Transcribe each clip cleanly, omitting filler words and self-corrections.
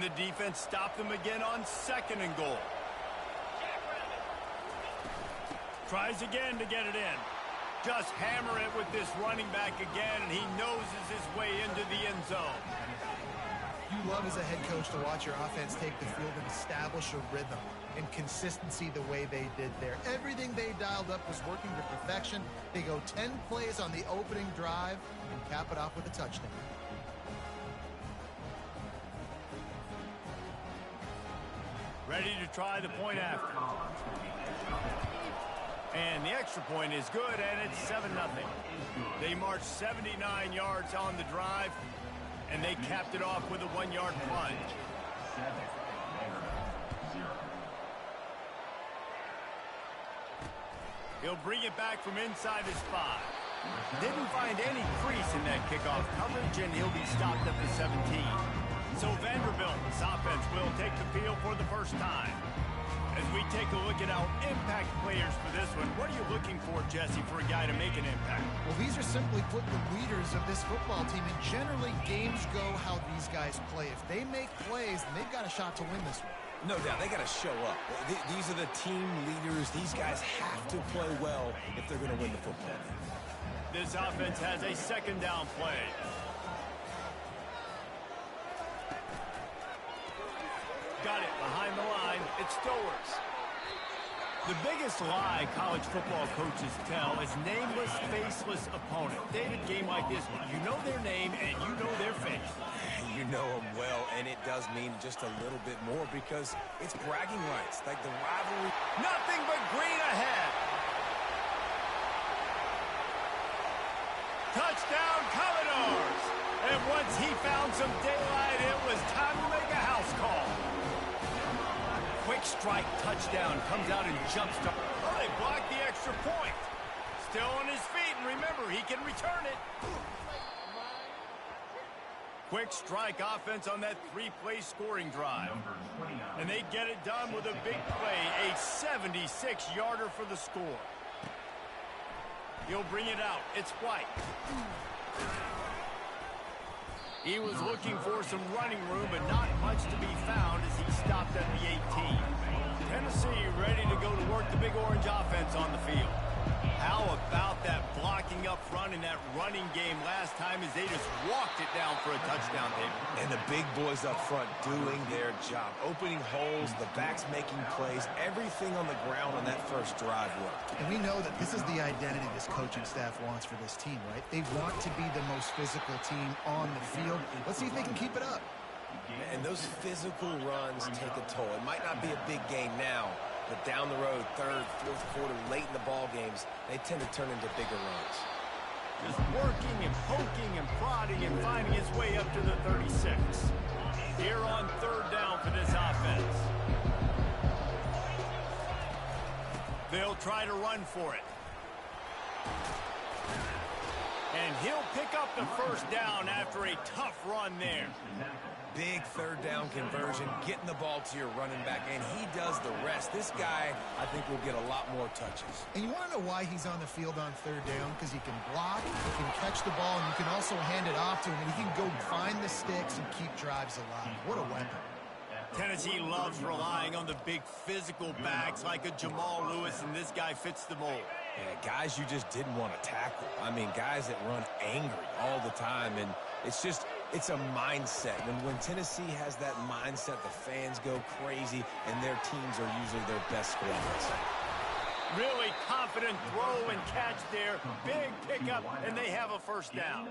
the defense stopped them again on 2nd and goal. Tries again to get it in. Just hammer it with this running back again, and he noses his way into the end zone. You love as a head coach to watch your offense take the field and establish a rhythm and consistency the way they did there. Everything they dialed up was working to perfection. They go 10 plays on the opening drive and cap it off with a touchdown. Ready to try the point after. And the extra point is good, and it's 7-0. They marched 79 yards on the drive, and they capped it off with a 1-yard plunge. He'll bring it back from inside his 5. Didn't find any crease in that kickoff coverage, and he'll be stopped at the 17. So Vanderbilt's offense will take the field for the first time. As we take a look at our impact players for this one, what are you looking for, Jesse, for a guy to make an impact? Well, these are simply put the leaders of this football team, and generally games go how these guys play. If they make plays, then they've got a shot to win this one. No doubt, they got to show up. These are the team leaders. These guys have to play well if they're going to win the football. This offense has a 2nd down play. Got it behind the line. It's Stowers. The biggest lie college football coaches tell is nameless, faceless opponent. David, game like this one, you know their name and you know their face. You know them well, and it does mean just a little bit more because it's bragging rights, like the rivalry. Nothing but green ahead. Touchdown, Commodores! And once he found some daylight, it was time to make a house call. Quick strike touchdown comes out and jumpstart. Oh, they blocked the extra point. Still on his feet, and remember, he can return it. Quick strike offense on that 3-play scoring drive. And they get it done with a big play, a 76-yarder for the score. He'll bring it out. It's White. He was looking for some running room, but not much to be found as he stopped at the 18. Tennessee ready to go to work the Big Orange offense on the field. How about that blocking up front in that running game last time as they just walked it down for a touchdown, David? And the big boys up front doing their job. Opening holes, the backs making plays, everything on the ground on that first drive worked. And we know that this is the identity this coaching staff wants for this team, right? They want to be the most physical team on the field. Let's see if they can keep it up. And those physical runs take a toll. It might not be a big game now, but down the road, 3rd, 4th quarter, late in the ball games, they tend to turn into bigger runs. Just working and poking and prodding and finding his way up to the 36. Here on 3rd down for this offense. They'll try to run for it. And he'll pick up the 1st down after a tough run there. Big 3rd down conversion, getting the ball to your running back, and he does the rest. This guy, I think, will get a lot more touches. And you want to know why he's on the field on 3rd down? Because he can block, he can catch the ball, and you can also hand it off to him, and he can go find the sticks and keep drives alive. What a weapon. Tennessee loves relying on the big physical backs like a Jamal Lewis, and this guy fits the mold. Yeah, guys you just didn't want to tackle. I mean, guys that run angry all the time, and it's a mindset. When Tennessee has that mindset, the fans go crazy, and their teams are usually their best squads. Really confident throw and catch there. Big pickup, and they have a 1st down.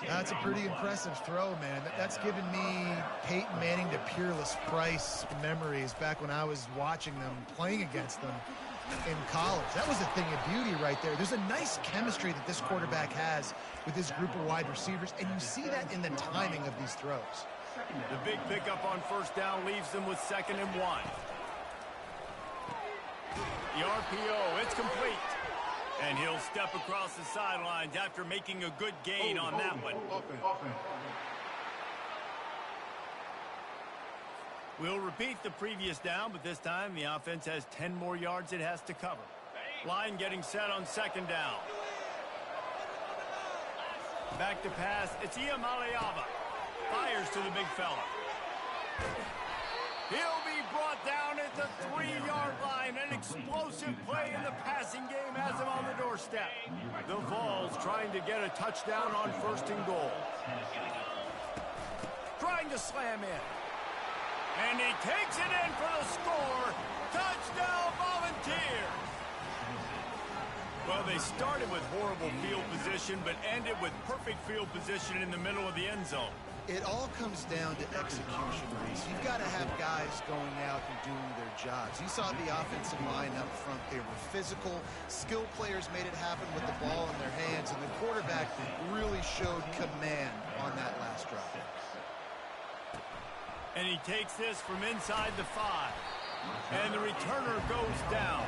That's a pretty impressive throw, man. That's given me Peyton Manning to Peerless Price memories back when I was watching them, playing against them in college. That was a thing of beauty right there. There's a nice chemistry that this quarterback has with his group of wide receivers, and you see that in the timing of these throws. The big pickup on 1st down leaves them with 2nd and 1. The RPO, it's complete. And he'll step across the sidelines after making a good gain on that one. We'll repeat the previous down, but this time the offense has 10 more yards it has to cover. Line getting set on 2nd down. Back to pass, it's Iamaleava. Fires to the big fella. He'll be brought down at the 3-yard line. An explosive play in the passing game has him on the doorstep. The Vols trying to get a touchdown on 1st and goal. Trying to slam in. And he takes it in for the score. Touchdown, Volunteers! Well, they started with horrible field position, but ended with perfect field position in the middle of the end zone. It all comes down to execution, Reese. You've got to have guys going out and doing their jobs. You saw the offensive line up front. They were physical. Skilled players made it happen with the ball in their hands, and the quarterback really showed command on that last drive. And he takes this from inside the 5. And the returner goes down.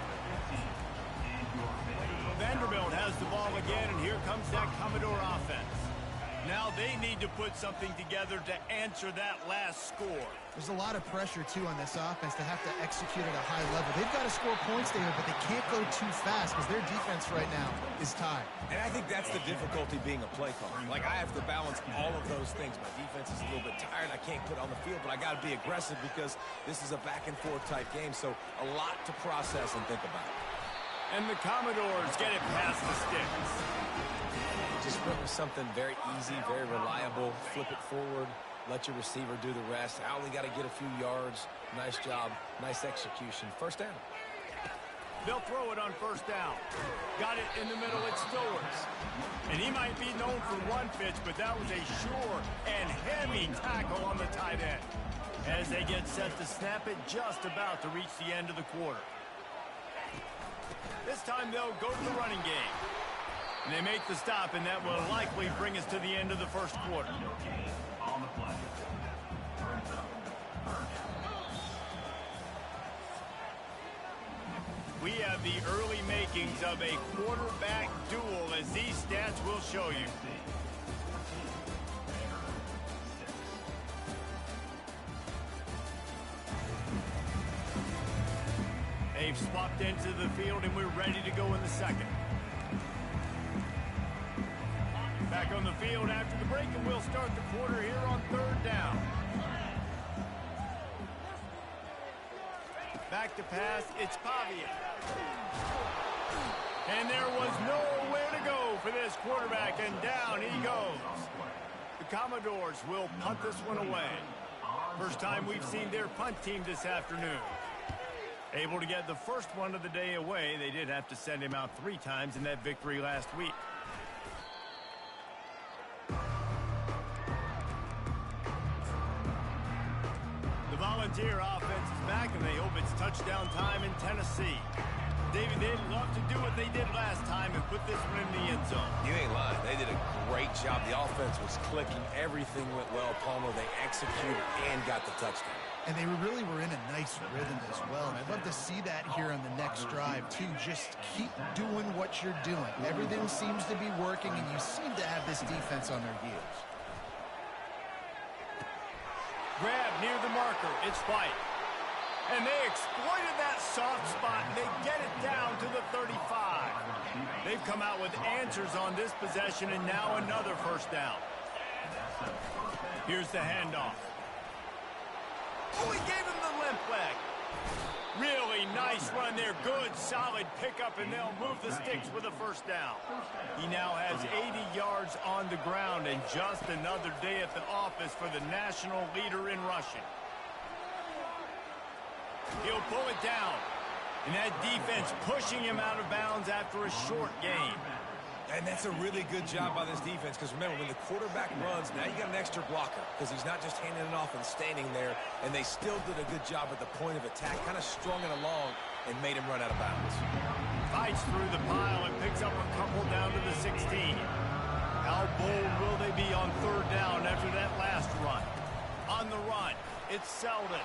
Vanderbilt has the ball again, and here comes that Commodore offense. Now they need to put something together to answer that last score. There's a lot of pressure, too, on this offense to have to execute at a high level. They've got to score points there, but they can't go too fast because their defense right now is tied. And I think that's the difficulty being a play caller. Like, I have to balance all of those things. My defense is a little bit tired. I can't put on the field, but I got to be aggressive because this is a back-and-forth type game, so a lot to process and think about. And the Commodores get it past the sticks. Just went with something very easy, very reliable. Flip it forward, let your receiver do the rest. I only got to get a few yards. Nice job, nice execution. 1st down. They'll throw it on 1st down. Got it in the middle, it's Stowers. And he might be known for one pitch, but that was a sure and heavy tackle on the tight end. As they get set to snap it, just about to reach the end of the quarter. This time they'll go to the running game. And they make the stop, and that will likely bring us to the end of the 1st quarter. We have the early makings of a quarterback duel, as these stats will show you. They've swapped into the field, and we're ready to go in the 2nd. Back on the field after the break, and we'll start the quarter here on 3rd down. Back to pass, it's Pavia. And there was nowhere to go for this quarterback, and down he goes. The Commodores will punt this one away. First time we've seen their punt team this afternoon. Able to get the first one of the day away. They did have to send him out 3 times in that victory last week. The Volunteer offense is back, and they hope it's touchdown time in Tennessee. David, they'd love to do what they did last time and put this one in the end zone. You ain't lying. They did a great job. The offense was clicking. Everything went well. Palmer, they executed and got the touchdown. And they really were in a nice rhythm as well. And I'd love to see that here on the next drive, too. Just keep doing what you're doing. Everything seems to be working, and you seem to have this defense on their heels. Grab near the marker. It's White. And they exploited that soft spot, and they get it down to the 35. They've come out with answers on this possession, and now another 1st down. Here's the handoff. Oh, he gave him the limp leg. Really nice run there. Good, solid pickup, and they'll move the sticks with a 1st down. He now has 80 yards on the ground, and just another day at the office for the national leader in rushing. He'll pull it down. And that defense pushing him out of bounds after a short gain. And that's a really good job by this defense, because remember, when the quarterback runs, now you got an extra blocker, because he's not just handing it off and standing there, and they still did a good job at the point of attack, kind of strung it along and made him run out of bounds. Fights through the pile and picks up a couple down to the 16. How bold will they be on 3rd down after that last run? On the run, it's Selden.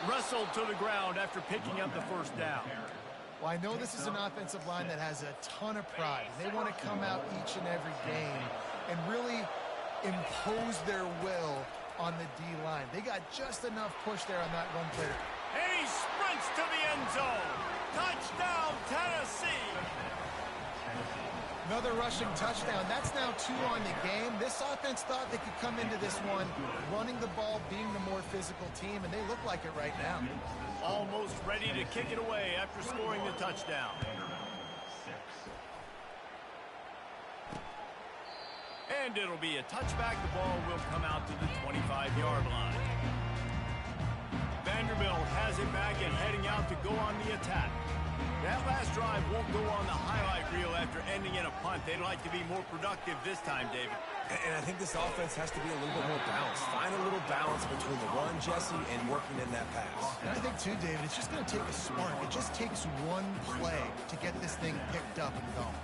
Wrestled to the ground after picking up the 1st down. Well, I know this is an offensive line that has a ton of pride. They want to come out each and every game and really impose their will on the D-line. They got just enough push there on that one play. And he sprints to the end zone. Touchdown, Tennessee. Another rushing touchdown. That's now 2 on the game. This offense thought they could come into this one running the ball, being the more physical team, and they look like it right now. Almost ready to kick it away after scoring the touchdown. And it'll be a touchback. The ball will come out to the 25-yard line. Vanderbilt has it back and heading out to go on the attack. That last drive won't go on the highlight reel after ending in a punt. They'd like to be more productive this time, David. And I think this offense has to be a little bit more balanced. Find a little balance between the run, Jesse, and working in that pass. And I think, too, David, it's just going to take a spark. It just takes one play to get this thing picked up and going.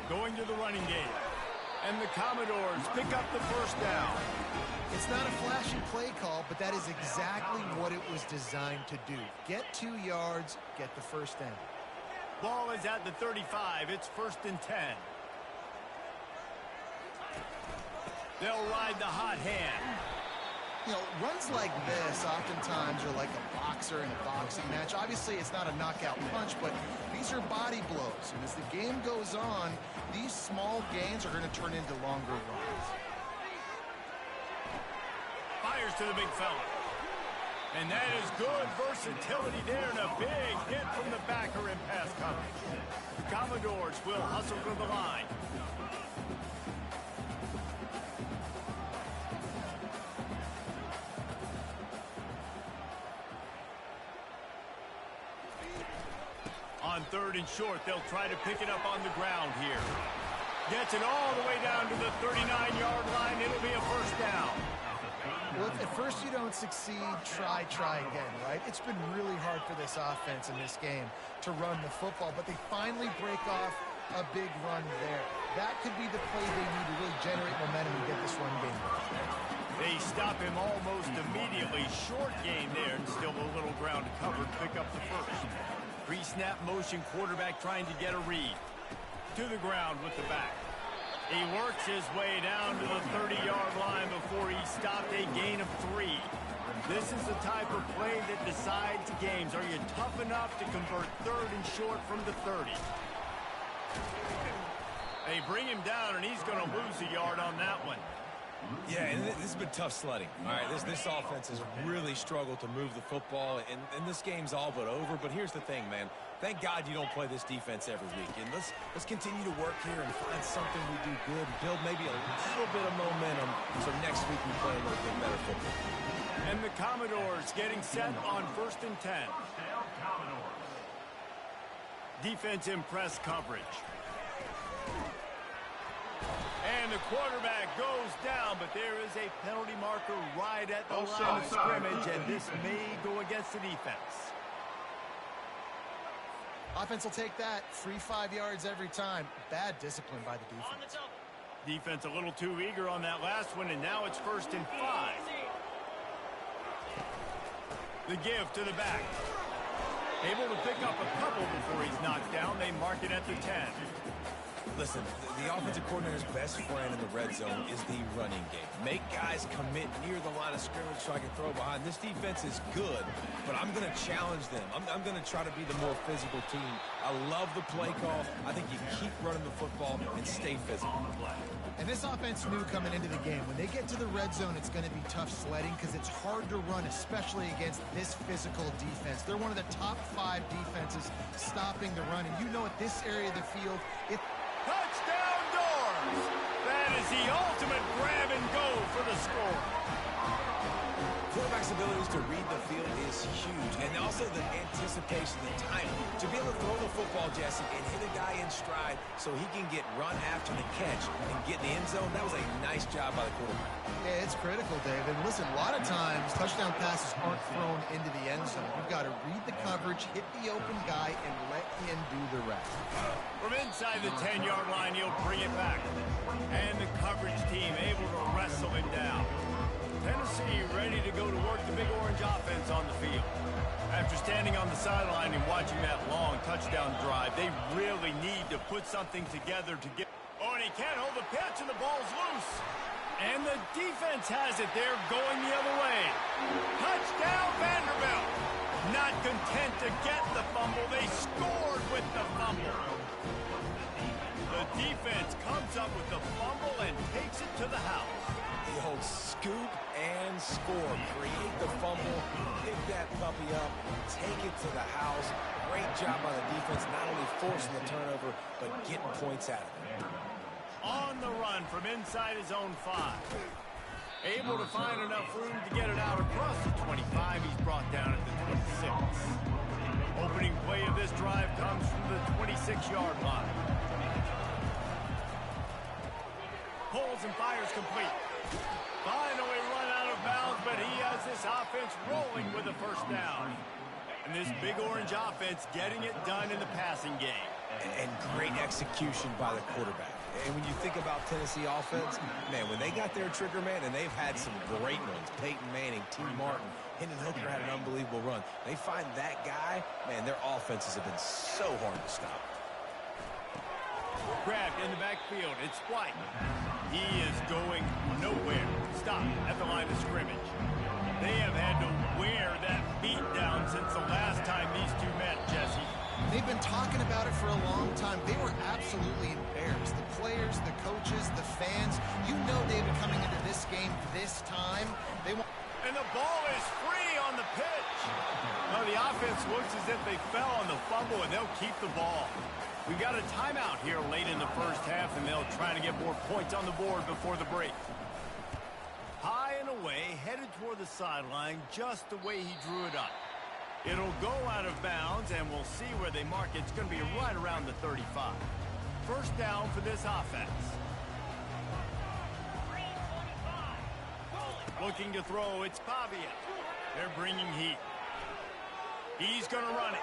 Going to the running game. And the Commodores pick up the first down. It's not a flashy play call, but that is exactly what it was designed to do. Get 2 yards, get the first down. Ball is at the 35. It's 1st and 10. They'll ride the hot hand. You know, runs like this oftentimes are like a boxer in a boxing match. Obviously, it's not a knockout punch, but these are body blows. And as the game goes on, these small gains are going to turn into longer runs. Fires to the big fella. And that is good versatility there, and a big hit from the backer in pass coverage. The Commodores will hustle to the line. On 3rd and short, they'll try to pick it up on the ground here. Gets it all the way down to the 39-yard line. It'll be a first down. Well, if at first you don't succeed, try again, right? It's been really hard for this offense in this game to run the football, but they finally break off a big run there. That could be the play they need to really generate momentum and get this run game. They stop him almost immediately. Short gain there, and still a little ground to cover to pick up the first. Pre-snap motion, quarterback trying to get a read. To the ground with the back. He works his way down to the 30-yard line before he stopped, a gain of 3. This is the type of play that decides games. Are you tough enough to convert 3rd and short from the 30? They bring him down, and he's going to lose a yard on that one. Yeah, and this has been tough sledding. All right, this offense has really struggled to move the football, and this game's all but over. But here's the thing, man. Thank God you don't play this defense every week. And let's continue to work here and find something we do good, build maybe a little bit of momentum so next week we play a little bit better football. And the Commodores getting set on 1st and 10. Defense in press coverage. And the quarterback goes down, but there is a penalty marker right at the line of scrimmage, and this may go against the defense. Offense will take that. Free 5 yards every time. Bad discipline by the defense. Defense a little too eager on that last one, and now it's 1st and 5. The give to the back. Able to pick up a couple before he's knocked down. They mark it at the 10. Listen, the offensive coordinator's best friend in the red zone is the running game. Make guys commit near the line of scrimmage so I can throw behind. This defense is good, but I'm going to challenge them. I'm going to try to be the more physical team. I love the play call. I think you keep running the football and stay physical. And this offense knew coming into the game, when they get to the red zone, it's going to be tough sledding because it's hard to run, especially against this physical defense. They're one of the top 5 defenses stopping the run. And you know, at this area of the field, touchdown doors! That is the ultimate grab and go for the score. Quarterback's abilities to read the field is huge, and also the anticipation, the timing. To be able to throw the football, Jesse, and hit a guy in stride so he can get run after the catch and get in the end zone, that was a nice job by the quarterback. Yeah, it's critical, David. Listen, a lot of times, touchdown passes aren't thrown into the end zone. You've got to read the coverage, hit the open guy, and let him do the rest. From inside the 10-yard line, he'll bring it back. And the coverage team able to wrestle him down. Tennessee ready to go to work the Big Orange offense on the field. After standing on the sideline and watching that long touchdown drive, they really need to put something together to get... Oh, and he can't hold the pitch, and the ball's loose. And the defense has it. They're going the other way. Touchdown, Vanderbilt. Not content to get the fumble. They scored with the fumble. The defense comes up with the fumble and takes it to the house. The old scoop and score. Create the fumble, pick that puppy up, take it to the house. Great job by the defense, not only forcing the turnover, but getting points out of it. On the run from inside his own 5. Able to find enough room to get it out across the 25. He's brought down at the 26. Opening play of this drive comes from the 26-yard line. Pulls and fires complete. Finally run out of bounds, but he has this offense rolling with a first down. And this big orange offense getting it done in the passing game. And great execution by the quarterback. And when you think about Tennessee offense, man, when they got their trigger man, and they've had some great ones, Peyton Manning, T. Martin, Hendon Hooker had an unbelievable run. They find that guy, man, their offenses have been so hard to stop. Grabbed in the backfield. It's White. He is going nowhere. Stop at the line of scrimmage. They have had to wear that beat down since the last time these two met, Jesse. They've been talking about it for a long time. They were absolutely embarrassed. The players, the coaches, the fans. You know they've been coming into this game this time. They want. And the ball is free on the pitch. No, the offense looks as if they fell on the fumble, and they'll keep the ball. We've got a timeout here late in the first half, and they'll try to get more points on the board before the break. High and away, headed toward the sideline, just the way he drew it up. It'll go out of bounds, and we'll see where they mark it. It's going to be right around the 35. First down for this offense. Looking to throw, it's Pavia. They're bringing heat. He's going to run it.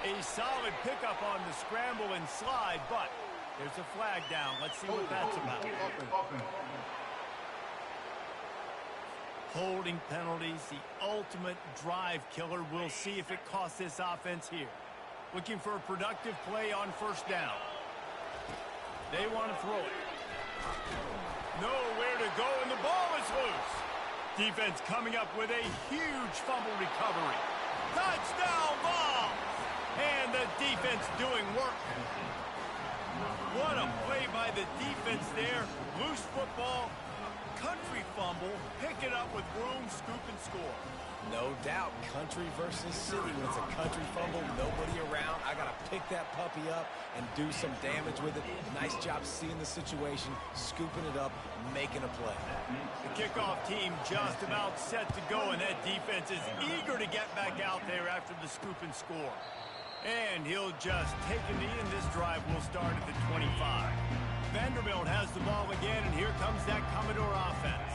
A solid pickup on the scramble and slide, but there's a flag down. Let's see what that's about. Holding penalties, the ultimate drive killer. We'll see if it costs this offense here. Looking for a productive play on first down. They want to throw it. Nowhere to go, and the ball is loose. Defense coming up with a huge fumble recovery. Touchdown ball! And the defense doing work. What a play by the defense there. Loose football. Country fumble, pick it up with room, scoop, and score. No doubt, country versus city. When it's a country fumble, nobody around. I got to pick that puppy up and do some damage with it. Nice job seeing the situation, scooping it up, making a play. The kickoff team just about set to go, and that defense is eager to get back out there after the scoop and score. And he'll just take a knee, and this drive will start at the 25. Vanderbilt has the ball again, and here comes that Commodore offense.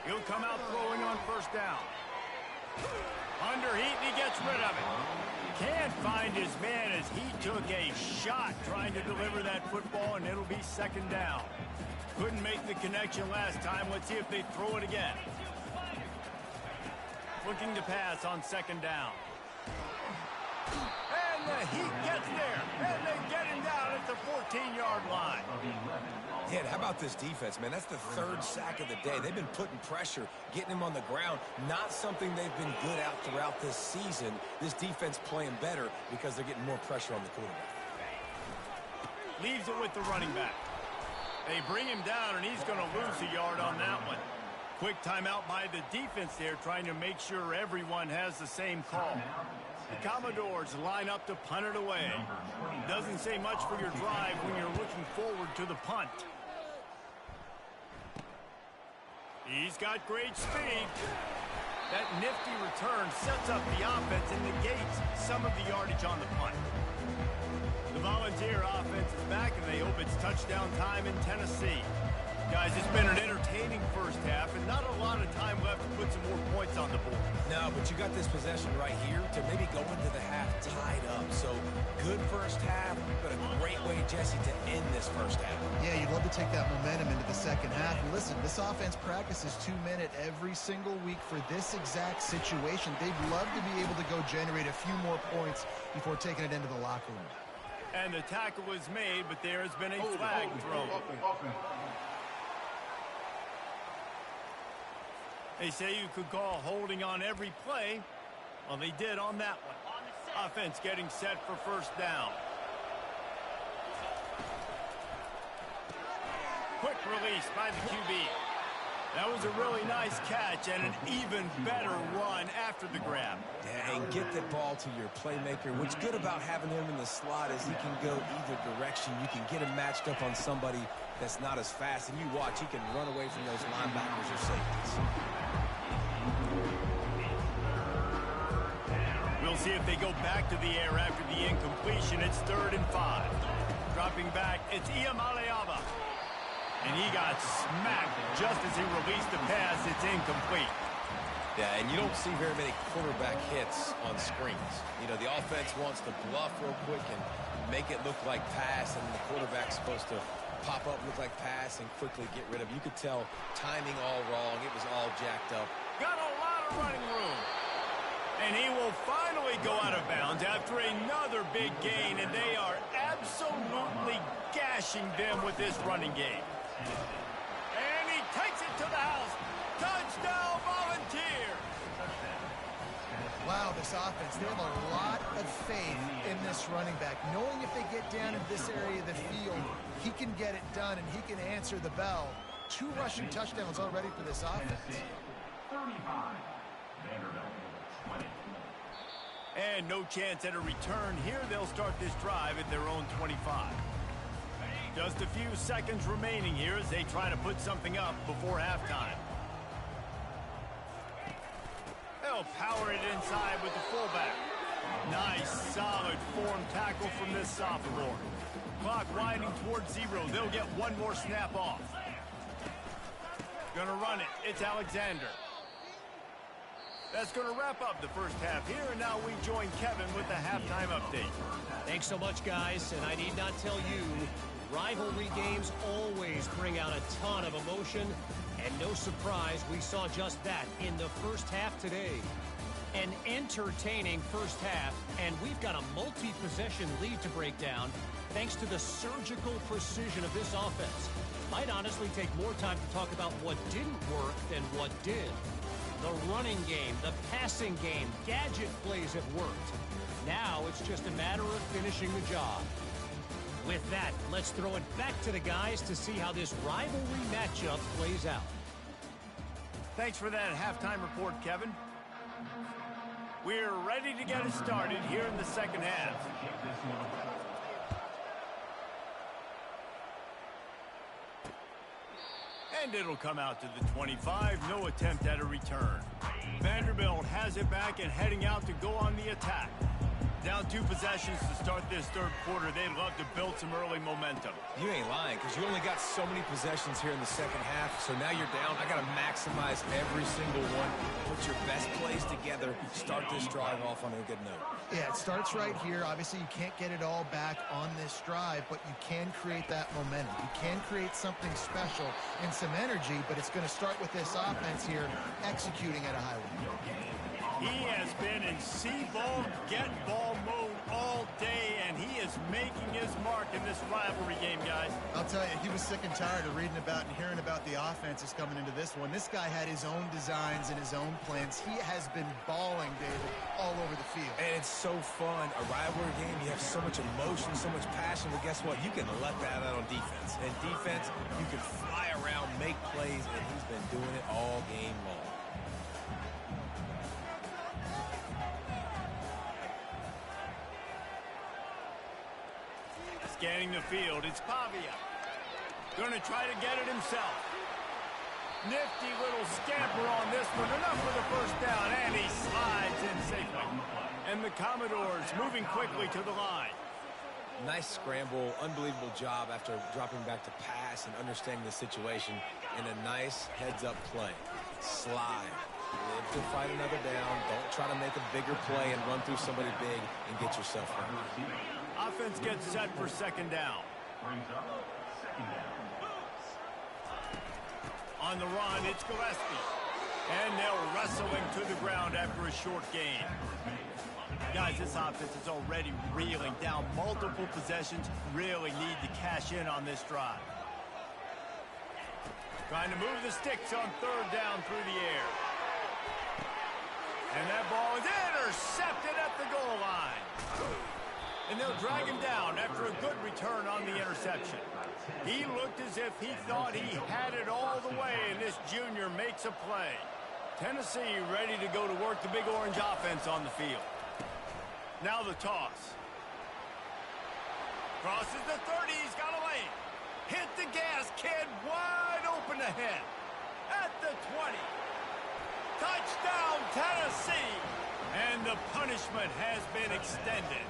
He'll come out throwing on first down. Under heat, and he gets rid of it. Can't find his man as he took a shot trying to deliver that football, and it'll be second down. Couldn't make the connection last time. Let's see if they throw it again. Looking to pass on second down. And the Heat gets there, and they get him down at the 14-yard line. Yeah, how about this defense, man? That's the third sack of the day. They've been putting pressure, getting him on the ground. Not something they've been good at throughout this season. This defense playing better because they're getting more pressure on the quarterback. Leaves it with the running back. They bring him down, and he's going to lose a yard on that one. Quick timeout by the defense there, trying to make sure everyone has the same call. The Commodores line up to punt it away. Doesn't say much for your drive when you're looking forward to the punt. He's got great speed. That nifty return sets up the offense and negates some of the yardage on the punt. The Volunteer offense is back, and they hope it's touchdown time in Tennessee. Guys, it's been an entertaining first half, and not a lot of time left to put some more points on the board. No, but you got this possession right here to maybe go into the half tied up. So, good first half, but a great way, Jesse, to end this first half. Yeah, you'd love to take that momentum into the second half. And listen, this offense practices 2-minute every single week for this exact situation. They'd love to be able to go generate a few more points before taking it into the locker room. And the tackle was made, but there has been a flag thrown. They say you could call holding on every play. Well, they did on that one. Offense getting set for first down. Quick release by the QB. That was a really nice catch and an even better run after the grab. Yeah, and get the ball to your playmaker. What's good about having him in the slot is he can go either direction. You can get him matched up on somebody that's not as fast, and you watch, he can run away from those linebackers or safeties. We'll see if they go back to the air after the incompletion. It's 3rd and 5. Dropping back, it's Iamaleava. And he got smacked just as he released the pass. It's incomplete. Yeah, and you don't see very many quarterback hits on screens. You know, the offense wants to bluff real quick and make it look like pass, and the quarterback's supposed to pop up, look like pass, and quickly get rid of it. You could tell timing all wrong. It was all jacked up. Got a lot of running room. And he will finally go out of bounds after another big gain, and they are absolutely gashing them with this running game. And he takes it to the house. Touchdown, Volunteers! Wow, this offense, they have a lot of faith in this running back, knowing if they get down in this area of the field, he can get it done and he can answer the bell. 2 rushing touchdowns already for this offense. 35, Vanderbilt. And no chance at a return here. They'll start this drive at their own 25. Just a few seconds remaining here as they try to put something up before halftime. They'll power it inside with the fullback. Nice, solid form tackle from this sophomore. Clock winding towards 0. They'll get one more snap off. Gonna run it. It's Alexander. That's going to wrap up the first half here, and now we join Kevin with the halftime update. Thanks so much, guys, and I need not tell you, rivalry games always bring out a ton of emotion, and no surprise, we saw just that in the first half today. An entertaining first half, and we've got a multi-possession lead to break down thanks to the surgical precision of this offense. Might honestly take more time to talk about what didn't work than what did. The running game, the passing game, gadget plays have worked. Now it's just a matter of finishing the job. With that, let's throw it back to the guys to see how this rivalry matchup plays out. Thanks for that halftime report, Kevin. We're ready to get it started here in the second half. And it'll come out to the 25. No attempt at a return. Vanderbilt has it back and heading out to go on the attack. Down 2 possessions to start this third quarter. They'd love to build some early momentum. You ain't lying, because you only got so many possessions here in the second half, so now you're down. I got to maximize every single one. Put your best plays together. Start this drive off on a good note. Yeah, it starts right here. Obviously, you can't get it all back on this drive, but you can create that momentum. You can create something special and some energy, but it's going to start with this offense here executing at a high level. He has been in see-ball, get-ball mode all day, and he is making his mark in this rivalry game, guys. I'll tell you, he was sick and tired of reading about and hearing about the offenses coming into this one. This guy had his own designs and his own plans. He has been balling, David, all over the field. And it's so fun. A rivalry game, you have so much emotion, so much passion. But guess what? You can let that out on defense. And defense, you can fly around, make plays, and he's been doing it all game long. Scanning the field, it's Pavia. Going to try to get it himself. Nifty little scamper on this one. Enough for the first down, and he slides in safely. And the Commodores moving quickly to the line. Nice scramble, unbelievable job after dropping back to pass and understanding the situation, and a nice heads-up play. Slide. Live to fight another down. Don't try to make a bigger play and run through somebody big and get yourself hurt. Offense gets set for second down. On the run, it's Gillespie. And they'll wrestle him to the ground after a short gain. Guys, this offense is already reeling down multiple possessions. Really need to cash in on this drive. Trying to move the sticks on third down through the air. And that ball is intercepted at the goal line. And they'll drag him down after a good return on the interception. He looked as if he thought he had it all the way, and this junior makes a play. Tennessee ready to go to work the Big Orange offense on the field. Now the toss. Crosses the 30, he's got a lane. Hit the gas, kid, wide open ahead. At the 20. Touchdown, Tennessee! And the punishment has been extended.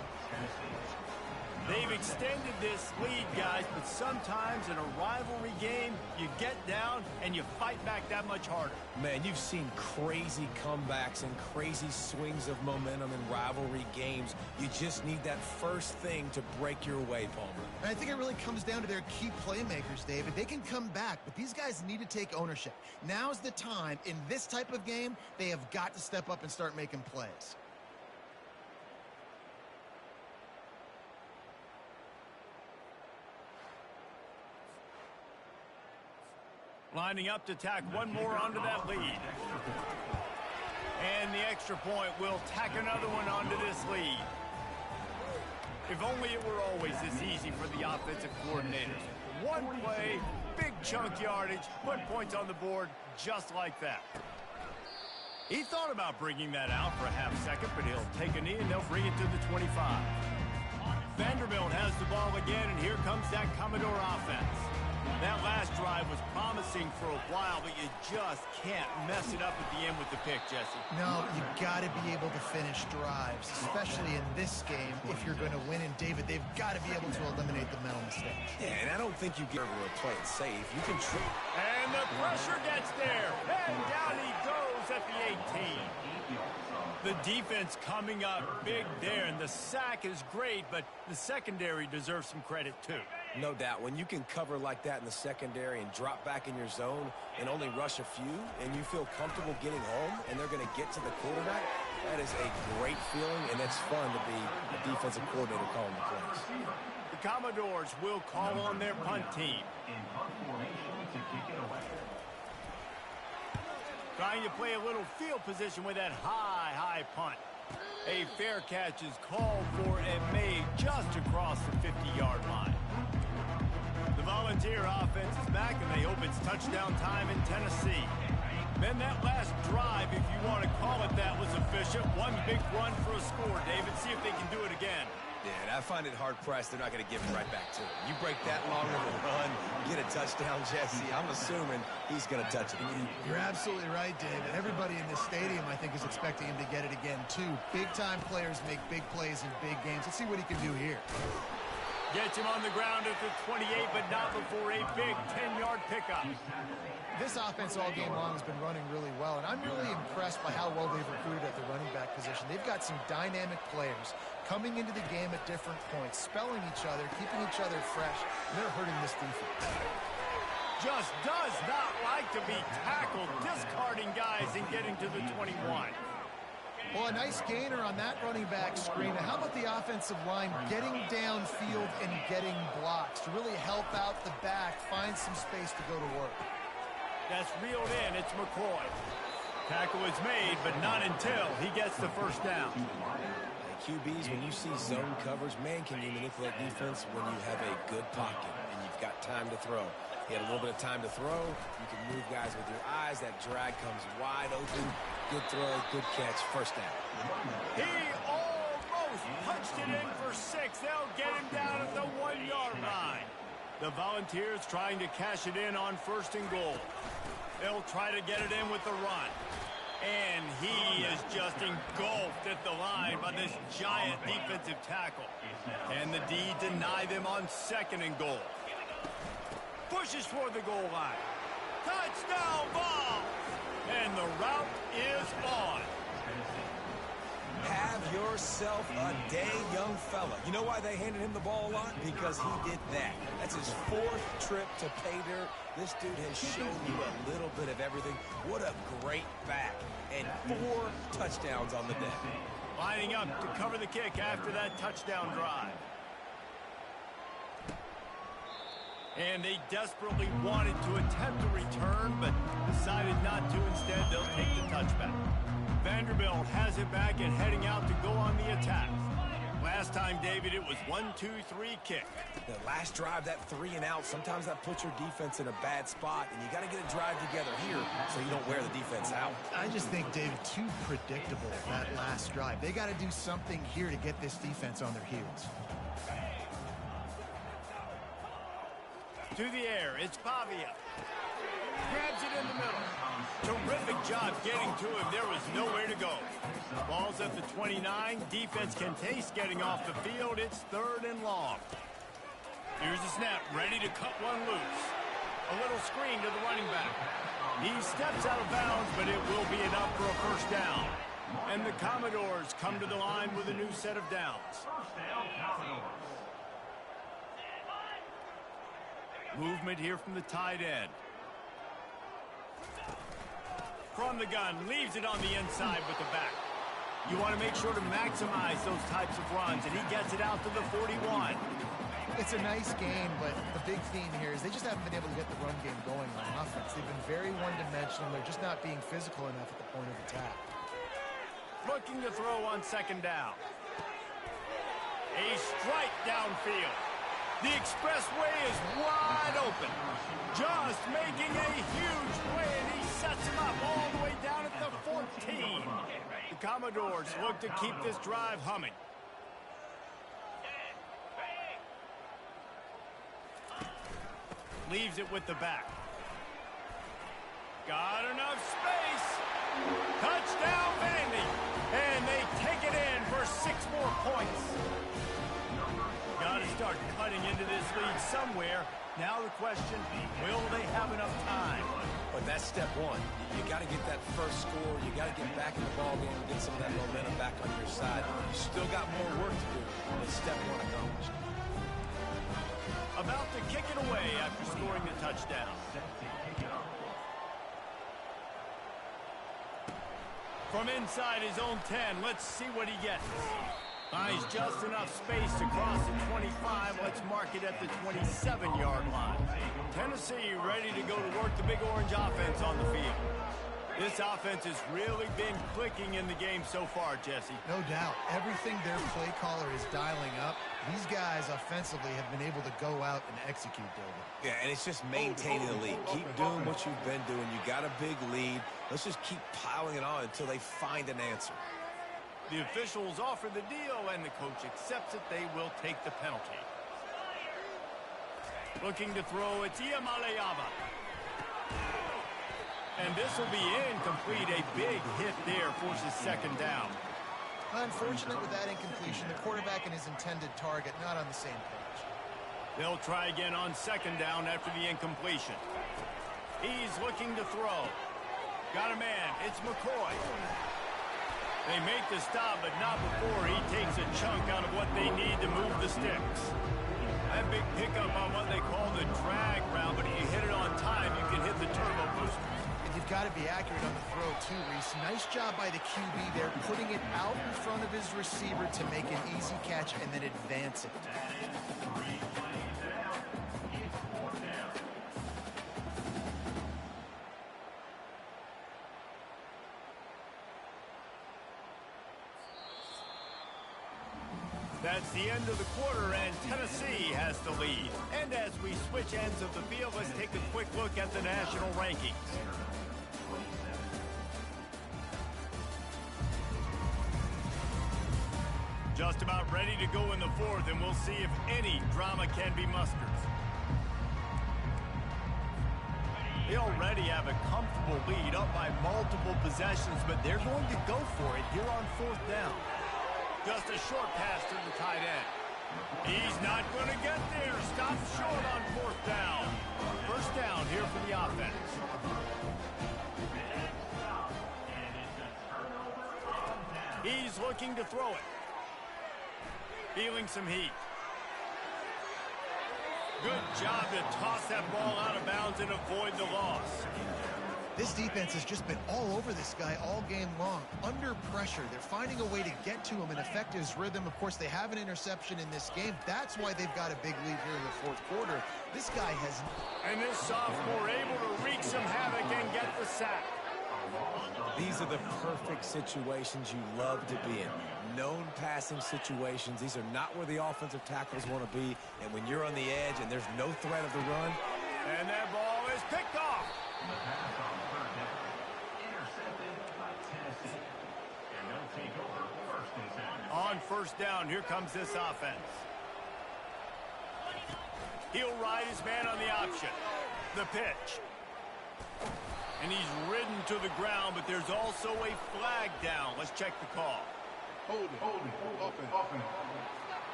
They've extended this lead, guys, but sometimes in a rivalry game, you get down and you fight back that much harder. Man, you've seen crazy comebacks and crazy swings of momentum in rivalry games. You just need that first thing to break your way, Palmer. And I think it really comes down to their key playmakers, David. They can come back, but these guys need to take ownership. Now's the time. In this type of game, they have got to step up and start making plays. Lining up to tack one more onto that lead. And the extra point will tack another one onto this lead. If only it were always this easy for the offensive coordinators. One play, big chunk yardage, put points on the board just like that. He thought about bringing that out for a half second, but he'll take a knee and they'll bring it to the 25. Vanderbilt has the ball again, and here comes that Commodore offense. That last drive was promising for a while, but you just can't mess it up at the end with the pick, Jesse. No, you got to be able to finish drives, especially in this game if you're going to win. And, David, they've got to be able to eliminate the mental mistakes. Yeah, and I don't think you get over a play it safe. You can treat. And the pressure gets there. And down he goes at the 18. The defense coming up big there, and the sack is great, but the secondary deserves some credit too. No doubt. When you can cover like that in the secondary and drop back in your zone and only rush a few, and you feel comfortable getting home, and they're going to get to the quarterback, that is a great feeling, and it's fun to be a defensive coordinator calling the plays. The Commodores will call on their punt team. In punt formation to kick it away. Trying to play a little field position with that high punt. A fair catch is called for and made just across the 50-yard line. The Volunteer offense is back, and they hope it's touchdown time in Tennessee. Then that last drive, if you want to call it that, was efficient. One big run for a score, David. See if they can do it again. Yeah, and I find it hard-pressed they're not going to give it right back to him. You break that long of a run, get a touchdown, Jesse, I'm assuming he's going to touch it again. You're absolutely right, David. Everybody in this stadium, I think, is expecting him to get it again, too. Big-time players make big plays in big games. Let's see what he can do here. Gets him on the ground at the 28, but not before a big 10-yard pickup. This offense all game long has been running really well, and I'm really impressed by how well they've recruited at the running back position. They've got some dynamic players coming into the game at different points, spelling each other, keeping each other fresh, and they're hurting this defense. Just does not like to be tackled, discarding guys and getting to the 21. Well, a nice gainer on that running back screen. Now, how about the offensive line getting downfield and getting blocks to really help out the back, find some space to go to work? That's reeled in. It's McCoy. Tackle is made, but not until he gets the first down. QBs, when you see zone coverage, man, can you manipulate defense when you have a good pocket and you've got time to throw. He had a little bit of time to throw. You can move guys with your eyes. That drag comes wide open. Good throw, good catch, first down. He almost punched it in for 6. They'll get him down at the 1-yard line. The Volunteers trying to cash it in on 1st and goal. They'll try to get it in with the run. And he is just engulfed at the line by this giant defensive tackle. Can the D deny them on 2nd and goal? Pushes toward the goal line. Touchdown Vols! And the route is on. Have yourself a day, young fella. You know why they handed him the ball a lot? Because he did that. That's his 4th trip to pay dirt. This dude has shown you a little bit of everything. What a great back. And 4 touchdowns on the day. Lining up to cover the kick after that touchdown drive. And they desperately wanted to attempt a return, but decided not to. Instead, they'll take the touchback. Vanderbilt has it back and heading out to go on the attack. Last time, David, it was 1-2-3 kick. The last drive, that 3 and out, sometimes that puts your defense in a bad spot, and you got to get a drive together here so you don't wear the defense out. I just think, David, too predictable, that last drive. They got to do something here to get this defense on their heels. To the air, it's Pavia. Grabs it in the middle. Terrific job getting to him. There was nowhere to go. Ball's at the 29. Defense can taste getting off the field. It's 3rd and long. Here's the snap, ready to cut one loose. A little screen to the running back. He steps out of bounds, but it will be enough for a first down. And the Commodores come to the line with a new set of downs. Movement here from the tight end. From the gun, leaves it on the inside with the back. You want to make sure to maximize those types of runs, and he gets it out to the 41. It's a nice game, but the big theme here is they just haven't been able to get the run game going on offense. They've been very one-dimensional. They're just not being physical enough at the point of attack. Looking to throw on 2nd down. A strike downfield. The expressway is wide open. Just making a huge play, and he sets him up all the way down at the 14. The Commodores look to keep this drive humming. Leaves it with the back. Got enough space. Touchdown, Vandy. And they take it in for 6 more points. Got to start cutting into this lead somewhere. Now the question, will they have enough time? But that's step 1. You got to get that first score. You got to get back in the ballgame and get some of that momentum back on your side. You still got more work to do, but step 1 accomplished. About to kick it away after scoring the touchdown. From inside his own 10, let's see what he gets. Finds just enough space to cross the 25. Let's mark it at the 27-yard line. Tennessee ready to go to work the Big Orange offense on the field. This offense has really been clicking in the game so far, Jesse. No doubt. Everything their play caller is dialing up, these guys offensively have been able to go out and execute, David. Yeah, and it's just maintaining the lead. Keep doing what you've been doing. You got a big lead. Let's just keep piling it on until they find an answer. The officials offer the deal, and the coach accepts it. They will take the penalty. Looking to throw, it's Iamaleava. And this will be incomplete. A big hit there forces 2nd down. Unfortunate with that incompletion, the quarterback and his intended target not on the same page. They'll try again on 2nd down after the incompletion. He's looking to throw. Got a man. It's McCoy. They make the stop, but not before he takes a chunk out of what they need to move the sticks. That big pickup on what they call the drag route, but if you hit it on time, you can hit the turbo boosters. And you've got to be accurate on the throw, too, Reese. Nice job by the QB there, putting it out in front of his receiver to make an easy catch and then advance it. That's the end of the quarter, and Tennessee has the lead. And as we switch ends of the field, let's take a quick look at the national rankings. Just about ready to go in the 4th, and we'll see if any drama can be mustered. They already have a comfortable lead, up by multiple possessions, but they're going to go for it here on 4th down. Just a short pass to the tight end. He's not going to get there. Stop short on 4th down. First down here for the offense. He's looking to throw it. Feeling some heat. Good job to toss that ball out of bounds and avoid the loss. This defense has just been all over this guy all game long. Under pressure, they're finding a way to get to him and affect his rhythm. Of course, they have an interception in this game. That's why they've got a big lead here in the fourth quarter. This guy has... And this sophomore able to wreak some havoc and get the sack. These are the perfect situations you love to be in. Known passing situations. These are not where the offensive tackles want to be. And when you're on the edge and there's no threat of the run... And that ball is picked off. The pass on third down. Intercepted by Tennessee. And they'll take over first and 10. On first down, here comes this offense. He'll ride his man on the option. The pitch. And he's ridden to the ground, but there's also a flag down. Let's check the call. Hold it.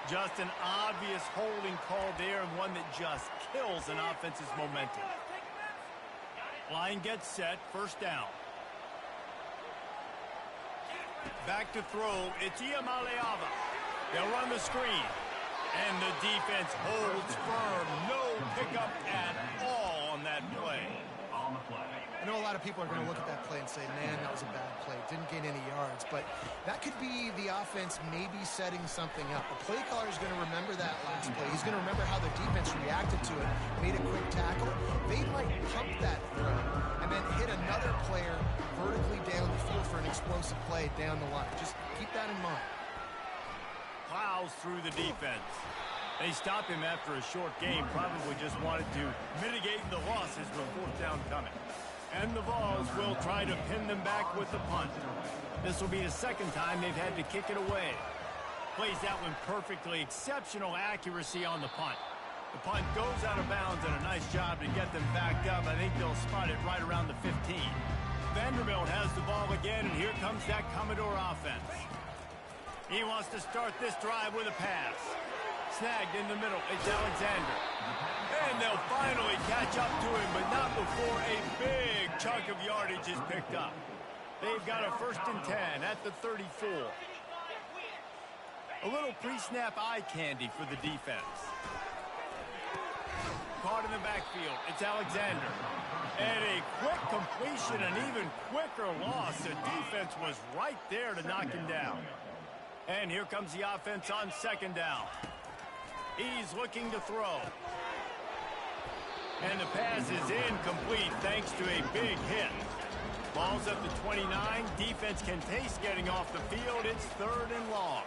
Just an obvious holding call there, and one that just kills an offense's momentum. Line gets set, first down. Back to throw, it's Iamaleava. They'll run the screen. And the defense holds firm. No pickup at all on that play. On the play. I know a lot of people are going to look at that play and say, man, that was a bad play. Didn't gain any yards. But that could be the offense maybe setting something up. The play caller is going to remember that last play. He's going to remember how the defense reacted to it, made a quick tackle. They might pump that throw and then hit another player vertically down the field for an explosive play down the line. Just keep that in mind. Plows through the defense. They stop him after a short game. Probably just wanted to mitigate the losses with fourth down coming. And the Vols will try to pin them back with the punt. This will be the second time they've had to kick it away. Plays that one perfectly. Exceptional accuracy on the punt. The punt goes out of bounds, and a nice job to get them backed up. I think they'll spot it right around the 15. Vanderbilt has the ball again, and here comes that Commodore offense. He wants to start this drive with a pass. Snagged in the middle. It's Alexander. And they'll finally catch up to him, but not before a big chunk of yardage is picked up. They've got a first and 10 at the 34. A little pre-snap eye candy for the defense. Caught in the backfield. It's Alexander. And a quick completion, an even quicker loss. The defense was right there to knock him down. And here comes the offense on second down. He's looking to throw. And the pass is incomplete thanks to a big hit. Ball's up to 29. Defense can taste getting off the field. It's third and long.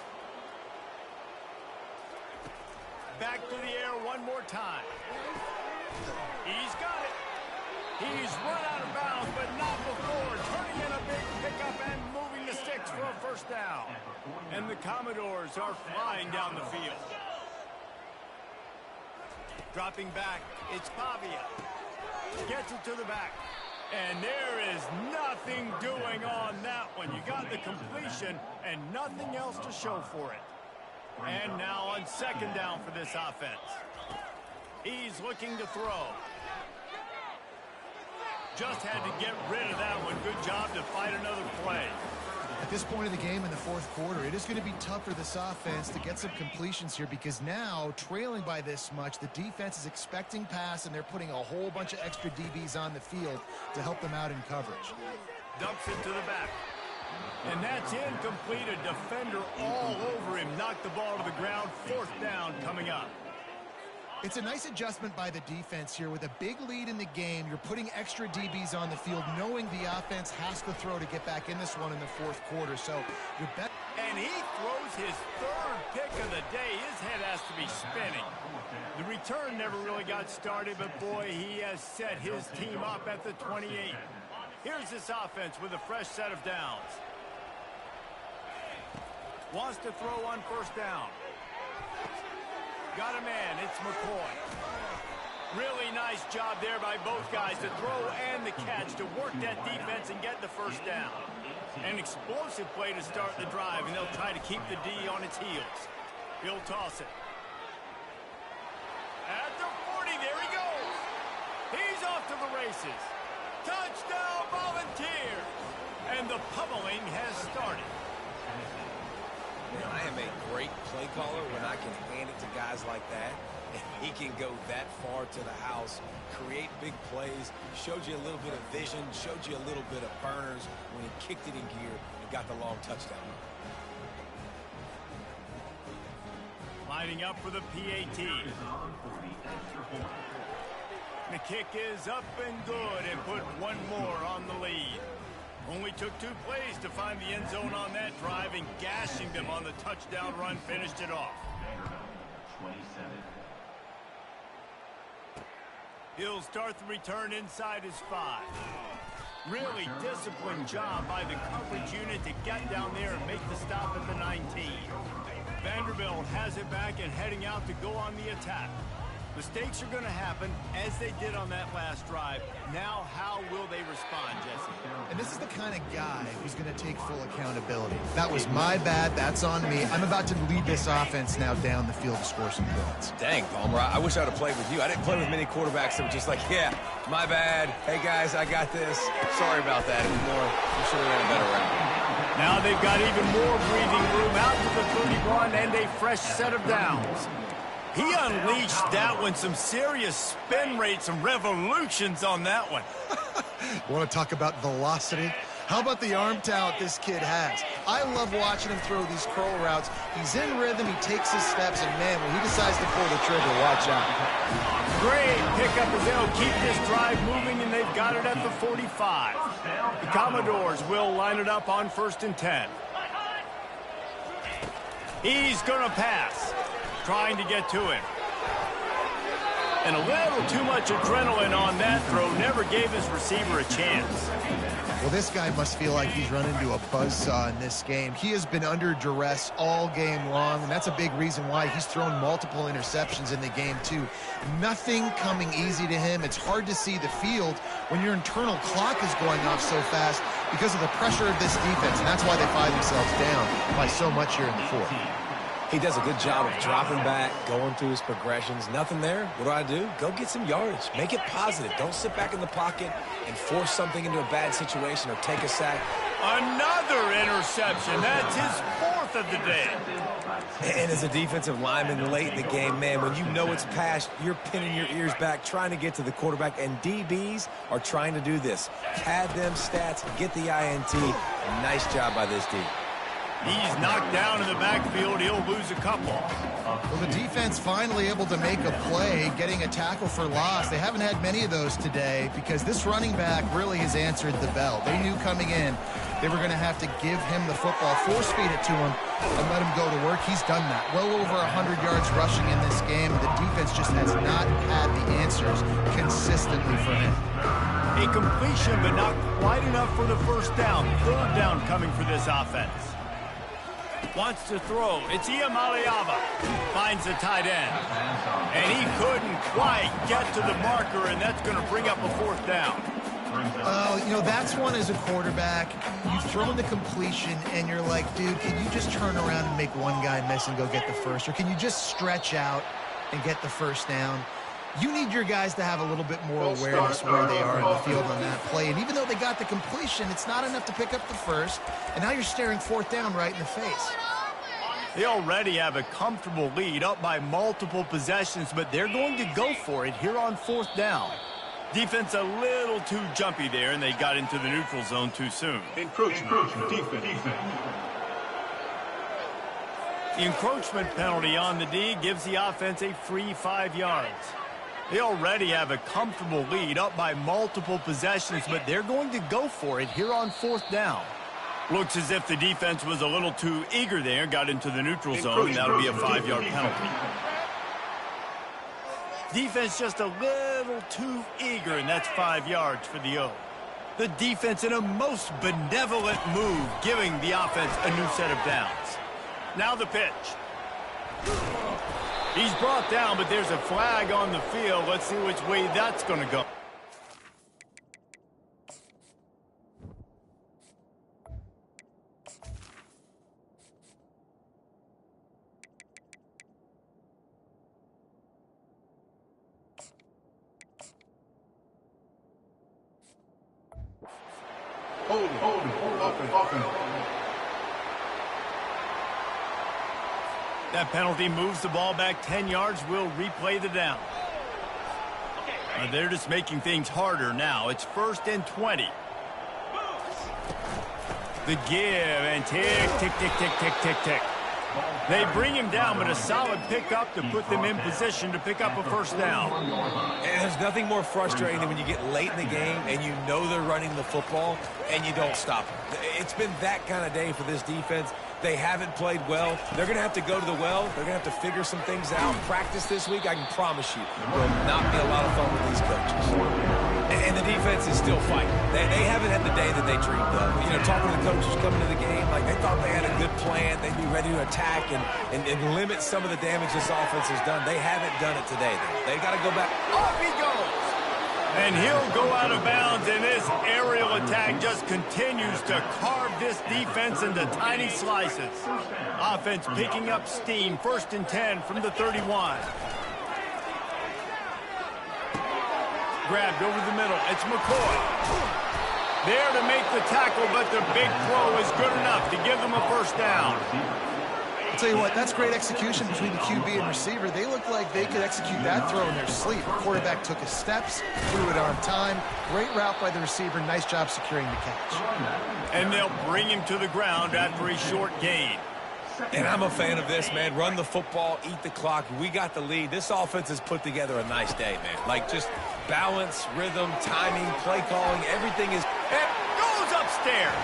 Back to the air one more time. He's got it. He's run out of bounds, but not before. Turning in a big pickup and moving the sticks for a first down. And the Commodores are flying down the field. Dropping back, it's Pavia. Gets it to the back. And there is nothing doing on that one. You got the completion and nothing else to show for it. And now on second down for this offense. He's looking to throw. Just had to get rid of that one. Good job to fight another play. At this point of the game in the fourth quarter, it is going to be tough for this offense to get some completions here because now, trailing by this much, the defense is expecting pass, and they're putting a whole bunch of extra DBs on the field to help them out in coverage. Dumps it to the back. And that's incomplete. A defender all over him. Knocked the ball to the ground. Fourth down coming up. It's a nice adjustment by the defense here. With a big lead in the game, you're putting extra DBs on the field, knowing the offense has to throw to get back in this one in the fourth quarter. So you're bet. And he throws his third pick of the day. His head has to be spinning. The return never really got started, but boy, he has set his team up at the 28. Here's this offense with a fresh set of downs. Wants to throw on first down. Got a man, it's McCoy. Really nice job there by both guys, the throw and the catch, to work that defense and get the first down. An explosive play to start the drive, and they'll try to keep the D on its heels. He'll toss it. At the 40, there he goes. He's off to the races. Touchdown, Volunteers! And the pummeling has started. Man, I am a great play caller when I can hand it to guys like that. And he can go that far to the house, create big plays, showed you a little bit of vision, showed you a little bit of burners when he kicked it in gear and got the long touchdown. Lining up for the PAT. The kick is up and good and put one more on the lead. Only took 2 plays to find the end zone on that drive, and gashing them on the touchdown run finished it off. 27. He'll start the return inside his 5. Really disciplined job by the coverage unit to get down there and make the stop at the 19. Vanderbilt has it back and heading out to go on the attack. Mistakes are going to happen, as they did on that last drive. Now, how will they respond, Jesse? And this is the kind of guy who's going to take full accountability. That was my bad. That's on me. I'm about to lead this offense now down the field to score some points. Dang, Palmer, I wish I would have played with you. I didn't play with many quarterbacks that were just like, yeah, my bad. Hey, guys, I got this. Sorry about that. It was more, I'm sure we ran a better route. Now they've got even more breathing room out to the 31 and a fresh set of downs. He unleashed that one, some serious spin rate, some revolutions on that one. Want to talk about velocity? How about the arm talent this kid has? I love watching him throw these curl routes. He's in rhythm, he takes his steps, and man, when he decides to pull the trigger, watch out. Great pickup as they'll keep this drive moving, and they've got it at the 45. The Commodores will line it up on 1st and 10. He's going to pass. Trying to get to him. And a little too much adrenaline on that throw. Never gave his receiver a chance. Well, this guy must feel like he's run into a buzzsaw in this game. He has been under duress all game long, and that's a big reason why he's thrown multiple interceptions in the game, too. Nothing coming easy to him. It's hard to see the field when your internal clock is going off so fast because of the pressure of this defense, and that's why they find themselves down by so much here in the 4th. He does a good job of dropping back, going through his progressions. Nothing there. What do? Go get some yardage. Make it positive. Don't sit back in the pocket and force something into a bad situation or take a sack. Another interception. That's his 4th of the day. And as a defensive lineman late in the game, man, when you know it's past, you're pinning your ears back, trying to get to the quarterback, and DBs are trying to do this. Pad them stats, get the INT. Nice job by this D. He's knocked down in the backfield. He'll lose a couple. Well, the defense finally able to make a play, getting a tackle for loss. They haven't had many of those today because this running back really has answered the bell. They knew coming in they were going to have to give him the football, force-feed it to him, and let him go to work. He's done that. Well over 100 yards rushing in this game. The defense just has not had the answers consistently for him. A completion, but not quite enough for the 1st down. 3rd down coming for this offense. Wants to throw. It's Iamaleava. Finds the tight end. And he couldn't quite get to the marker, and that's going to bring up a 4th down. You know, that's one as a quarterback. You've thrown the completion, and you're like, dude, can you just turn around and make one guy miss and go get the first? Or can you just stretch out and get the 1st down? You need your guys to have a little bit more awareness where they are in the field on that play. And even though they got the completion, it's not enough to pick up the 1st. And now you're staring 4th down right in the face. They already have a comfortable lead, up by multiple possessions, but they're going to go for it here on 4th down. Defense a little too jumpy there, and they got into the neutral zone too soon. Encroachment. Defense. The encroachment penalty on the D gives the offense a free 5 yards. They already have a comfortable lead, up by multiple possessions, but they're going to go for it here on 4th down. Looks as if the defense was a little too eager there, got into the neutral zone, and that'll be a 5-yard penalty. Defense just a little too eager, and that's 5 yards for the O. The defense in a most benevolent move, giving the offense a new set of downs. Now the pitch. He's brought down, but there's a flag on the field. Let's see which way that's going to go. Hold it. Open. That penalty moves the ball back 10 yards. We'll replay the down. They're just making things harder now. It's 1st and 20. The give and tick, tick, tick, tick, tick, tick, tick. They bring him down, but a solid pickup to put them in position to pick up a 1st down. And there's nothing more frustrating than when you get late in the game and you know they're running the football and you don't stop them. It's been that kind of day for this defense. They haven't played well. They're going to have to go to the well. They're going to have to figure some things out. Practice this week, I can promise you, will not be a lot of fun with these coaches. And the defense is still fighting. They haven't had the day that they dreamed of. You know, talking to the coaches coming to the game, like they thought they had a good plan. They'd be ready to attack and limit some of the damage this offense has done. They haven't done it today, though. They got to go back. Off he goes! And he'll go out of bounds, and this aerial attack just continues to carve this defense into tiny slices. Offense picking up steam, 1st and 10 from the 31. Grabbed over the middle. It's McCoy. There to make the tackle, but the big throw is good enough to give them a 1st down. I'll tell you what, that's great execution between the QB and receiver. They look like they could execute that throw in their sleep. The quarterback took his steps, threw it on time. Great route by the receiver. Nice job securing the catch. And they'll bring him to the ground after a short gain. And I'm a fan of this, man. Run the football, eat the clock. We got the lead. This offense has put together a nice day, man. Like just balance, rhythm, timing, play calling, everything is... It goes upstairs.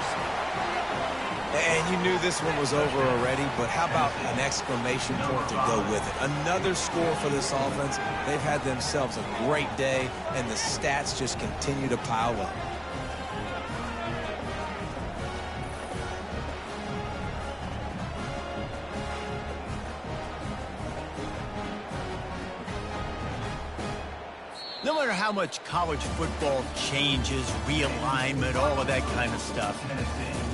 And you knew this one was over already, but how about an exclamation point to go with it? Another score for this offense. They've had themselves a great day, and the stats just continue to pile up. No matter how much college football changes, realignment, all of that kind of stuff,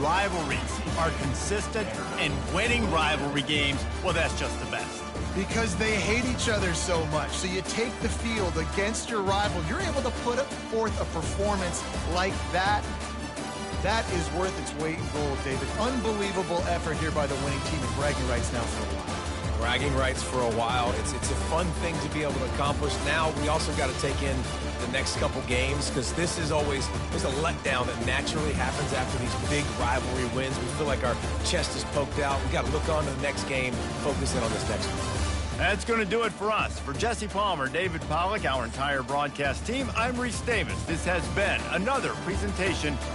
rivalries are consistent, and winning rivalry games, well, that's just the best. Because they hate each other so much. So you take the field against your rival. You're able to put forth a performance like that. That is worth its weight in gold, David. Unbelievable effort here by the winning team, and bragging rights now for a while. Bragging rights for a while. It's a fun thing to be able to accomplish. Now we also got to take in the next couple games, because this is always, there's a letdown that naturally happens after these big rivalry wins. We feel like our chest is poked out. We got to look on to the next game, focus in on this next one. That's going to do it for us. For Jesse Palmer, David Pollack, our entire broadcast team, I'm Reese Davis. This has been another presentation